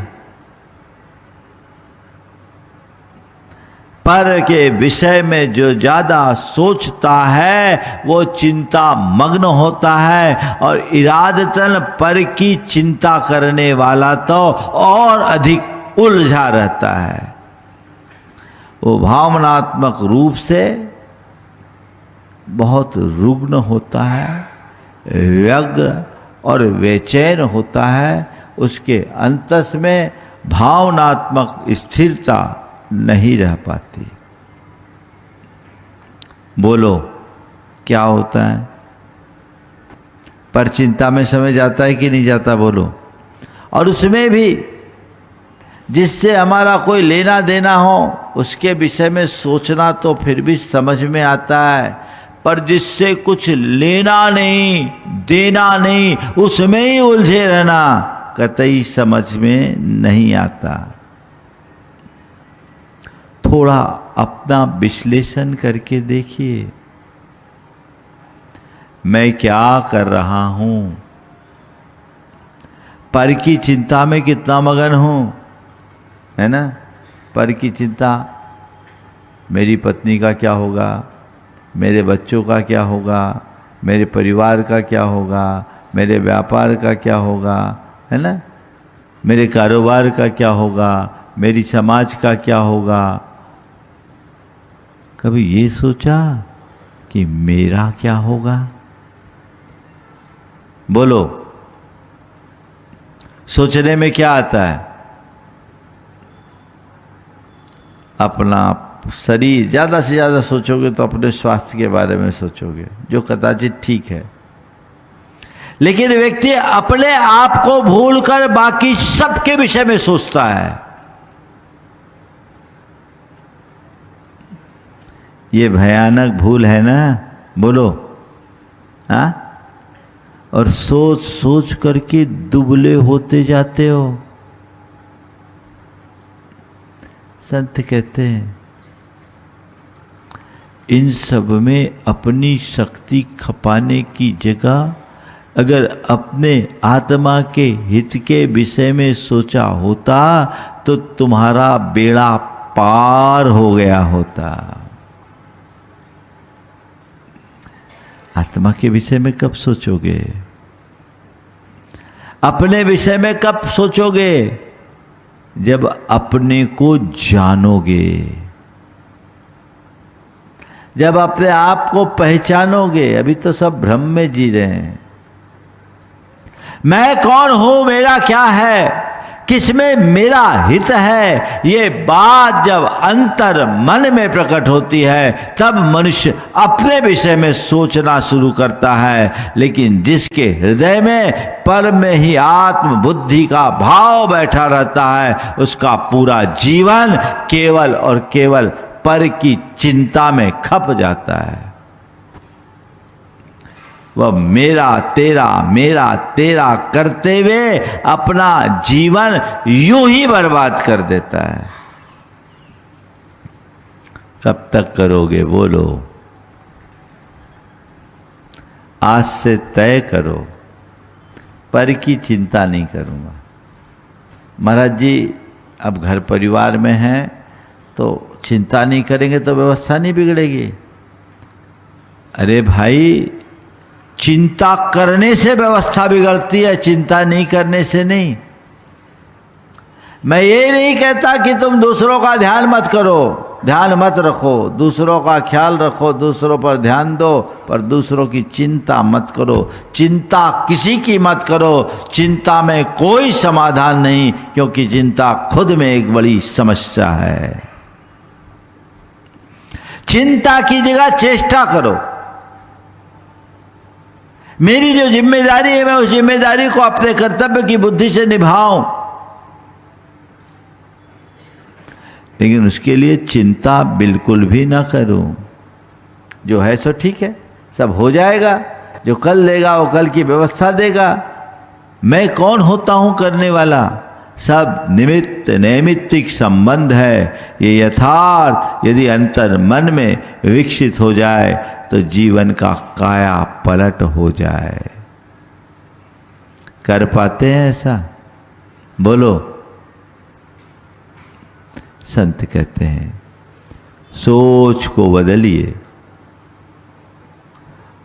पर के विषय में जो ज्यादा सोचता है वो चिंता मग्न होता है, और इरादतन पर की चिंता करने वाला तो और अधिक उलझा रहता है। वो भावनात्मक रूप से बहुत रुग्ण होता है, व्यग्र और बेचैन होता है। उसके अंतस में भावनात्मक स्थिरता नहीं रह पाती। बोलो क्या होता है? पर चिंता में समय जाता है कि नहीं जाता? बोलो। और उसमें भी जिससे हमारा कोई लेना देना हो उसके विषय में सोचना तो फिर भी समझ में आता है, पर जिससे कुछ लेना नहीं देना नहीं उसमें ही उलझे रहना कतई समझ में नहीं आता। थोड़ा अपना विश्लेषण करके देखिए, मैं क्या कर रहा हूं? पर की चिंता में कितना मगन हूं, है ना? पर की चिंता, मेरी पत्नी का क्या होगा, मेरे बच्चों का क्या होगा, मेरे परिवार का क्या होगा, मेरे व्यापार का क्या होगा, है ना? मेरे कारोबार का क्या होगा, मेरी समाज का क्या होगा। कभी ये सोचा कि मेरा क्या होगा? बोलो, सोचने में क्या आता है? अपना शरीर। ज्यादा से ज्यादा सोचोगे तो अपने स्वास्थ्य के बारे में सोचोगे, जो कदाचित ठीक है, लेकिन व्यक्ति अपने आप को भूलकर बाकी सबके विषय में सोचता है। ये भयानक भूल है ना? बोलो। हाँ? और सोच सोच करके दुबले होते जाते हो। संत कहते हैं इन सब में अपनी शक्ति खपाने की जगह अगर अपने आत्मा के हित के विषय में सोचा होता तो तुम्हारा बेड़ा पार हो गया होता। आत्मा के विषय में कब सोचोगे? अपने विषय में कब सोचोगे? जब अपने को जानोगे, जब अपने आप को पहचानोगे। अभी तो सब भ्रम में जी रहे हैं। मैं कौन हूं, मेरा क्या है, किसमें मेरा हित है, ये बात जब अंतर मन में प्रकट होती है तब मनुष्य अपने विषय में सोचना शुरू करता है। लेकिन जिसके हृदय में पर में ही आत्म बुद्धि का भाव बैठा रहता है उसका पूरा जीवन केवल और केवल पर की चिंता में खप जाता है। वह मेरा तेरा करते हुए अपना जीवन यूं ही बर्बाद कर देता है। कब तक करोगे? बोलो। आज से तय करो, पर की चिंता नहीं करूंगा। महाराज जी अब घर परिवार में हैं तो चिंता नहीं करेंगे तो व्यवस्था नहीं बिगड़ेगी। अरे भाई, चिंता करने से व्यवस्था बिगड़ती है, चिंता नहीं करने से नहीं। मैं ये नहीं कहता कि तुम दूसरों का ध्यान मत करो, ध्यान मत रखो, दूसरों का ख्याल रखो, दूसरों पर ध्यान दो, पर दूसरों की चिंता मत करो। चिंता किसी की मत करो, चिंता में कोई समाधान नहीं, क्योंकि चिंता खुद में एक बड़ी समस्या है। चिंता की जगह चेष्टा करो। मेरी जो जिम्मेदारी है मैं उस जिम्मेदारी को अपने कर्तव्य की बुद्धि से निभाऊं, लेकिन उसके लिए चिंता बिल्कुल भी ना करूं। जो है सो ठीक है, सब हो जाएगा, जो कल देगा वो कल की व्यवस्था देगा। मैं कौन होता हूं करने वाला? सब निमित्त नैमित्तिक संबंध है। ये यथार्थ यदि अंतर मन में विकसित हो जाए तो जीवन का काया पलट हो जाए। कर पाते हैं ऐसा? बोलो। संत कहते हैं सोच को बदलिए।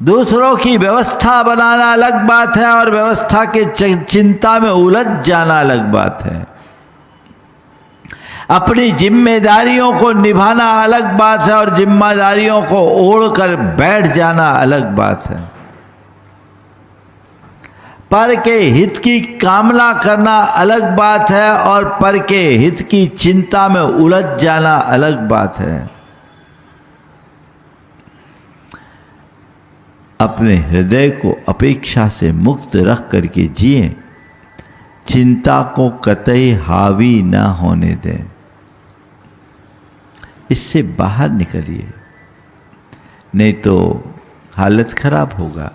दूसरों की व्यवस्था बनाना अलग बात है और व्यवस्था के चिंता में उलझ जाना अलग बात है। अपनी जिम्मेदारियों को निभाना अलग बात है और जिम्मेदारियों को ओढ़कर बैठ जाना अलग बात है। पर के हित की कामना करना अलग बात है और पर के हित की चिंता में उलझ जाना अलग बात है। अपने हृदय को अपेक्षा से मुक्त रख करके जिए, चिंता को कतई हावी न होने दें। इससे बाहर निकलिए, नहीं तो हालत खराब होगा।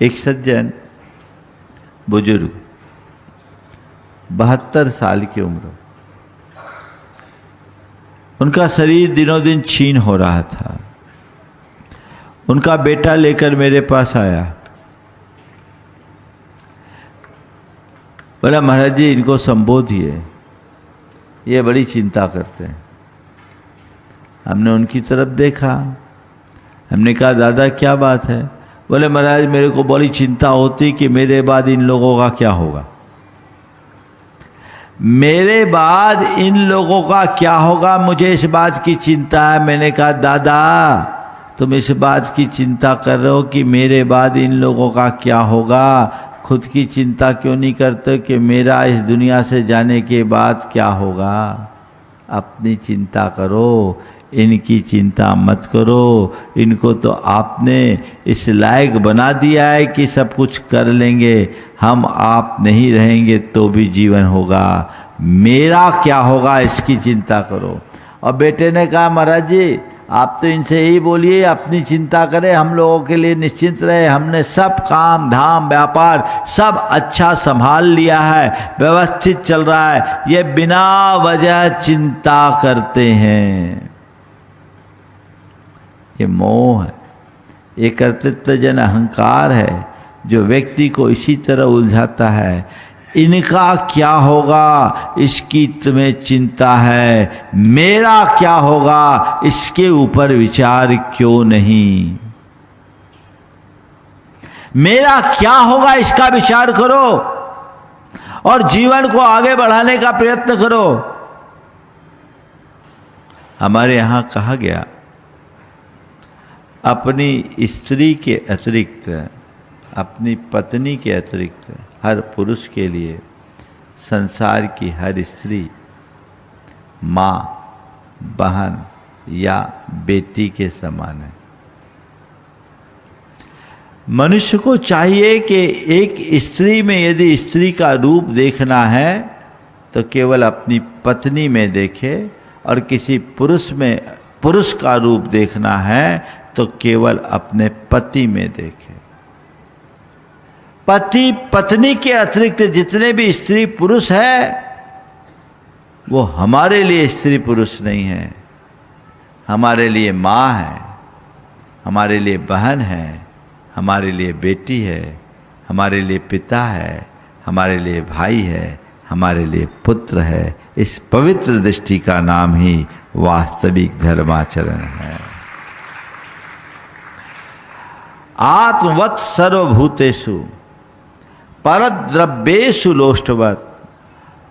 एक सज्जन बुजुर्ग 72 साल की उम्र, उनका शरीर दिनों दिन क्षीण हो रहा था। उनका बेटा लेकर मेरे पास आया, बोला महाराज जी इनको संबोधिए, ये बड़ी चिंता करते हैं। हमने उनकी तरफ देखा, हमने कहा दादा क्या बात है? बोले महाराज मेरे को बड़ी चिंता होती कि मेरे बाद इन लोगों का क्या होगा, मेरे बाद इन लोगों का क्या होगा, मुझे इस बात की चिंता है। मैंने कहा दादा तुम इस बात की चिंता कर रहे हो कि मेरे बाद इन लोगों का क्या होगा, खुद की चिंता क्यों नहीं करते कि मेरा इस दुनिया से जाने के बाद क्या होगा? अपनी चिंता करो, इनकी चिंता मत करो। इनको तो आपने इस लायक बना दिया है कि सब कुछ कर लेंगे, हम आप नहीं रहेंगे तो भी जीवन होगा, मेरा क्या होगा इसकी चिंता करो। और बेटे ने कहा महाराज जी आप तो इनसे यही बोलिए अपनी चिंता करें, हम लोगों के लिए निश्चिंत रहे, हमने सब काम धाम व्यापार सब अच्छा संभाल लिया है, व्यवस्थित चल रहा है, ये बिना वजह चिंता करते हैं। ये मोह है, ये कर्तृत्व जन अहंकार है जो व्यक्ति को इसी तरह उलझाता है। इनका क्या होगा इसकी तुम्हें चिंता है, मेरा क्या होगा इसके ऊपर विचार क्यों नहीं? मेरा क्या होगा इसका विचार करो और जीवन को आगे बढ़ाने का प्रयत्न करो। हमारे यहां कहा गया अपनी स्त्री के अतिरिक्त, अपनी पत्नी के अतिरिक्त हर पुरुष के लिए संसार की हर स्त्री माँ, बहन या बेटी के समान है। मनुष्य को चाहिए कि एक स्त्री में यदि स्त्री का रूप देखना है तो केवल अपनी पत्नी में देखे, और किसी पुरुष में पुरुष का रूप देखना है तो केवल अपने पति में देखे। पति पत्नी के अतिरिक्त जितने भी स्त्री पुरुष है वो हमारे लिए स्त्री पुरुष नहीं है, हमारे लिए माँ है, हमारे लिए बहन है, हमारे लिए बेटी है, हमारे लिए पिता है, हमारे लिए भाई है, हमारे लिए पुत्र है। इस पवित्र दृष्टि का नाम ही वास्तविक धर्माचरण है। आत्मवत् सर्वभूतेषु परद्रव्येषु लोष्टवत्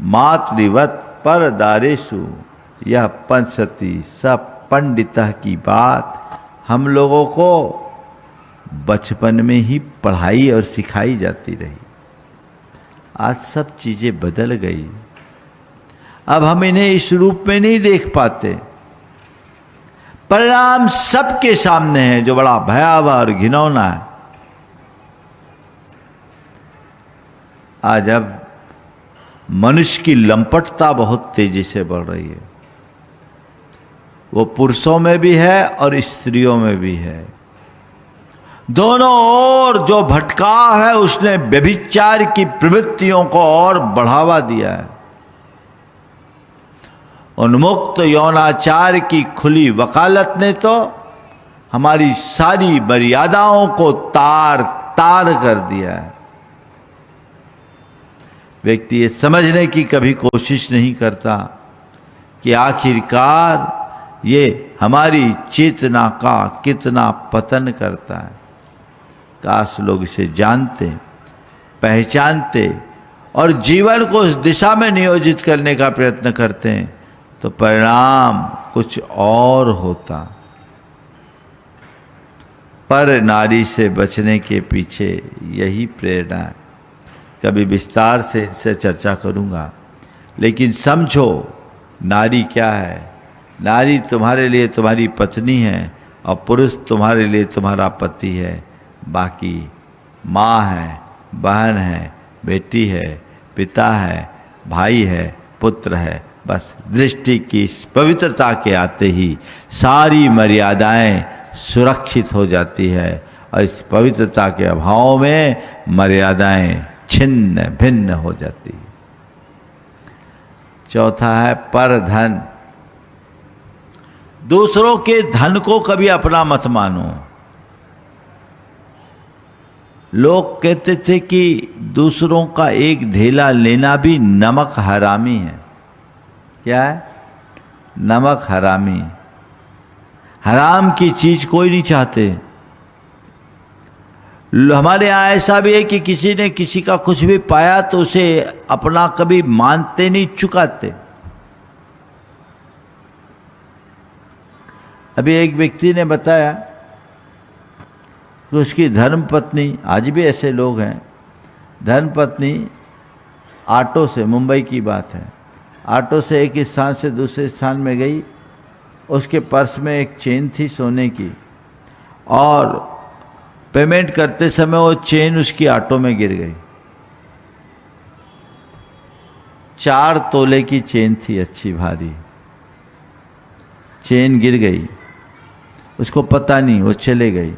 मातृवत् परदारेषु, यह पंचसती सब पंडितः की बात हम लोगों को बचपन में ही पढ़ाई और सिखाई जाती रही। आज सब चीजें बदल गई। अब हम इन्हें इस रूप में नहीं देख पाते। परिणाम सबके सामने है, जो बड़ा भयावह और घिनौना है। आज अब मनुष्य की लंपटता बहुत तेजी से बढ़ रही है। वो पुरुषों में भी है और स्त्रियों में भी है। दोनों ओर जो भटकाव है उसने व्यभिचार की प्रवृत्तियों को और बढ़ावा दिया है। उन्मुक्त यौनाचार की खुली वकालत ने तो हमारी सारी मर्यादाओं को तार तार कर दिया है। व्यक्ति ये समझने की कभी कोशिश नहीं करता कि आखिरकार ये हमारी चेतना का कितना पतन करता है। काश लोग इसे जानते, पहचानते और जीवन को उस दिशा में नियोजित करने का प्रयत्न करते हैं तो परिणाम कुछ और होता। पर नारी से बचने के पीछे यही प्रेरणा है। कभी विस्तार से इससे चर्चा करूंगा, लेकिन समझो नारी क्या है। नारी तुम्हारे लिए तुम्हारी पत्नी है और पुरुष तुम्हारे लिए तुम्हारा पति है। बाकी माँ है, बहन है, बेटी है, पिता है, भाई है, पुत्र है। बस दृष्टि की इस पवित्रता के आते ही सारी मर्यादाएं सुरक्षित हो जाती है और इस पवित्रता के अभाव में मर्यादाएं छिन्न भिन्न हो जाती है। चौथा है पर धन। दूसरों के धन को कभी अपना मत मानो। लोग कहते थे कि दूसरों का एक धेला लेना भी नमक हरामी है। क्या है? नमक हरामी। हराम की चीज कोई नहीं चाहते। हमारे यहाँ ऐसा भी है कि किसी ने किसी का कुछ भी पाया तो उसे अपना कभी मानते नहीं, चुकाते। अभी एक व्यक्ति ने बताया कि उसकी धर्मपत्नी, आज भी ऐसे लोग हैं, धर्मपत्नी ऑटो से, मुंबई की बात है, ऑटो से एक स्थान से दूसरे स्थान में गई। उसके पर्स में एक चेन थी सोने की और पेमेंट करते समय वो चेन उसकी ऑटो में गिर गई। 4 तोले की चेन थी, अच्छी भारी चेन गिर गई। उसको पता नहीं, वो चले गई।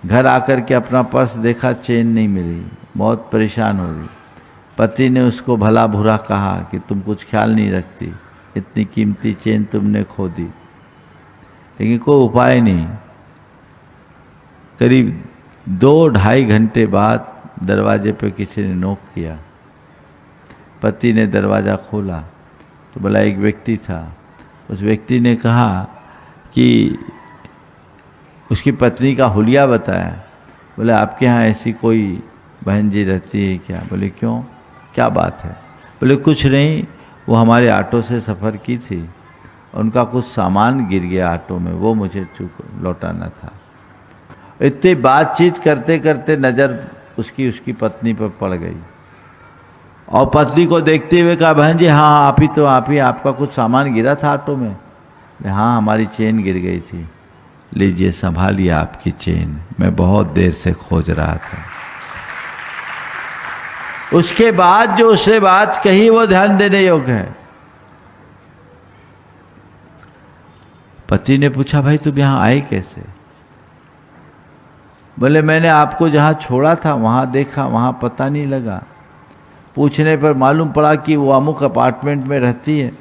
घर आकर के अपना पर्स देखा, चेन नहीं मिली, बहुत परेशान हो गई। पति ने उसको भला बुरा कहा कि तुम कुछ ख्याल नहीं रखती, इतनी कीमती चेन तुमने खो दी। लेकिन कोई उपाय नहीं। करीब 2-2.5 घंटे बाद दरवाजे पे किसी ने नॉक किया। पति ने दरवाज़ा खोला तो बोला एक व्यक्ति था। उस व्यक्ति ने कहा कि उसकी पत्नी का हुलिया बताया। बोले आपके यहाँ ऐसी कोई बहन जी रहती है क्या? बोले क्यों, क्या बात है? बोले कुछ नहीं, वो हमारे ऑटो से सफ़र की थी, उनका कुछ सामान गिर गया ऑटो में, वो मुझे लौटाना था। इतनी बातचीत करते करते नज़र उसकी पत्नी पर पड़ गई और पत्नी को देखते हुए कहा बहन जी हाँ आप ही, आपका कुछ सामान गिरा था ऑटो में? हाँ हमारी चेन गिर गई थी। लीजिए संभालिए आपकी चेन, मैं बहुत देर से खोज रहा था। उसके बाद जो उसने बात कही वो ध्यान देने योग्य है। पति ने पूछा भाई तुम यहाँ आए कैसे? बोले मैंने आपको जहाँ छोड़ा था वहाँ देखा, वहाँ पता नहीं लगा। पूछने पर मालूम पड़ा कि वो अमुक अपार्टमेंट में रहती है।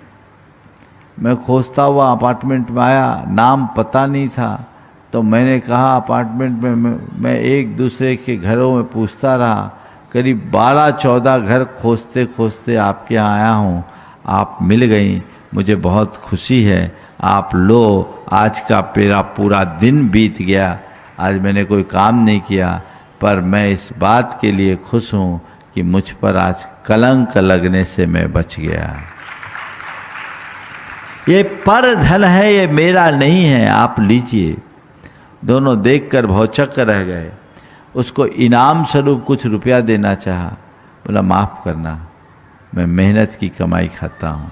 मैं खोजता हुआ अपार्टमेंट में आया, नाम पता नहीं था, तो मैंने कहा अपार्टमेंट में मैं एक दूसरे के घरों में पूछता रहा, करीब 12-14 घर खोजते खोजते आपके यहाँ आया हूँ, आप मिल गई, मुझे बहुत खुशी है। आप लो, आज का मेरा पूरा दिन बीत गया, आज मैंने कोई काम नहीं किया, पर मैं इस बात के लिए खुश हूँ कि मुझ पर आज कलंक लगने से मैं बच गया। ये पर धन है, ये मेरा नहीं है, आप लीजिए। दोनों देखकर भौचक्क रह गए। उसको इनाम स्वरूप कुछ रुपया देना चाहा, बोला माफ़ करना, मैं मेहनत की कमाई खाता हूँ,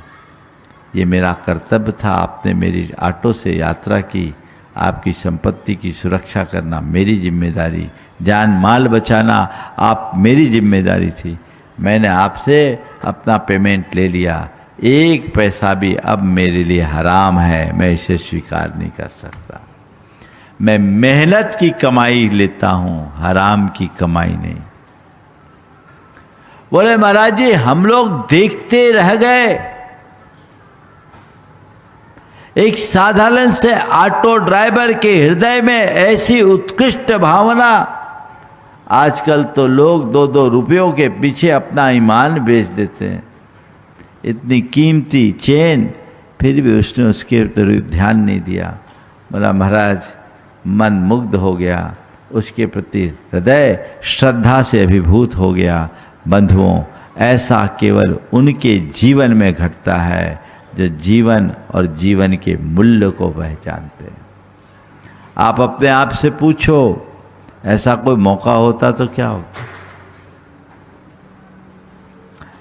ये मेरा कर्तव्य था, आपने मेरी ऑटो से यात्रा की, आपकी संपत्ति की सुरक्षा करना मेरी जिम्मेदारी, जान माल बचाना आप मेरी जिम्मेदारी थी, मैंने आपसे अपना पेमेंट ले लिया, एक पैसा भी अब मेरे लिए हराम है, मैं इसे स्वीकार नहीं कर सकता। मैं मेहनत की कमाई लेता हूँ, हराम की कमाई नहीं। बोले महाराज जी हम लोग देखते रह गए, एक साधारण से ऑटो ड्राइवर के हृदय में ऐसी उत्कृष्ट भावना। आजकल तो लोग 2-2 रुपयों के पीछे अपना ईमान बेच देते हैं। इतनी कीमती चेन, फिर भी उसने उसके तरफ ध्यान नहीं दिया। बोला महाराज मन मुग्ध हो गया, उसके प्रति हृदय श्रद्धा से अभिभूत हो गया। बंधुओं, ऐसा केवल उनके जीवन में घटता है जो जीवन और जीवन के मूल्य को पहचानते हैं। आप अपने आप से पूछो, ऐसा कोई मौका होता तो क्या होता?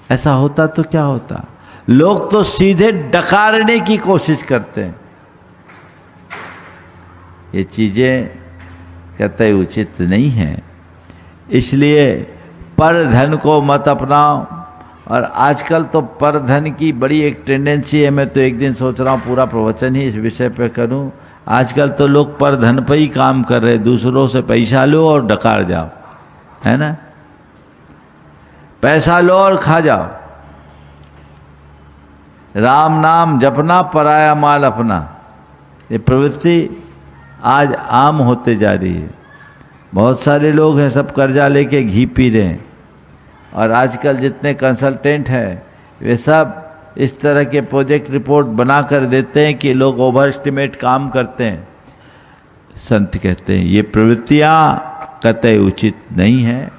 ऐसा होता तो क्या होता? लोग तो सीधे डकारने की कोशिश करते हैं। ये चीजें कतई उचित नहीं हैं, इसलिए पर धन को मत अपनाओ। और आजकल तो पर धन की बड़ी एक टेंडेंसी है। मैं तो एक दिन सोच रहा हूँ पूरा प्रवचन ही इस विषय पे करूँ। आजकल तो लोग पर धन पे ही काम कर रहे, दूसरों से पैसा लो और डकार जाओ, है ना, पैसा लो और खा जाओ। राम नाम जपना, पराया माल अपना, ये प्रवृत्ति आज आम होते जा रही है। बहुत सारे लोग हैं सब कर्जा लेके घी पी रहे हैं, और आजकल जितने कंसल्टेंट हैं वे सब इस तरह के प्रोजेक्ट रिपोर्ट बना कर देते हैं कि लोग ओवर एस्टिमेट काम करते हैं। संत कहते हैं ये प्रवृत्तियाँ कतई उचित नहीं हैं,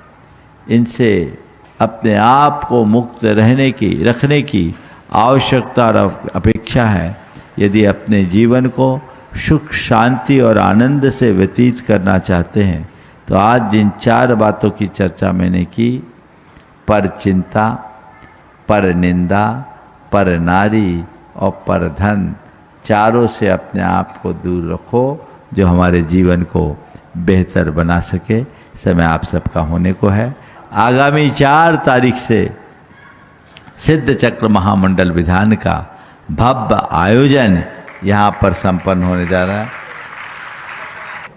इनसे अपने आप को मुक्त रखने की आवश्यकता और अपेक्षा है। यदि अपने जीवन को सुख शांति और आनंद से व्यतीत करना चाहते हैं तो आज जिन 4 बातों की चर्चा मैंने की, पर चिंता, पर निंदा, पर नारी और पर धन, चारों से अपने आप को दूर रखो जो हमारे जीवन को बेहतर बना सके। समय आप सबका होने को है। आगामी 4 तारीख से सिद्ध चक्र महामंडल विधान का भव्य आयोजन यहाँ पर संपन्न होने जा रहा है।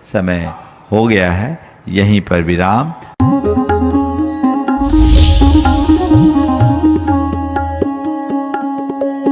समय हो गया है, यहीं पर विराम।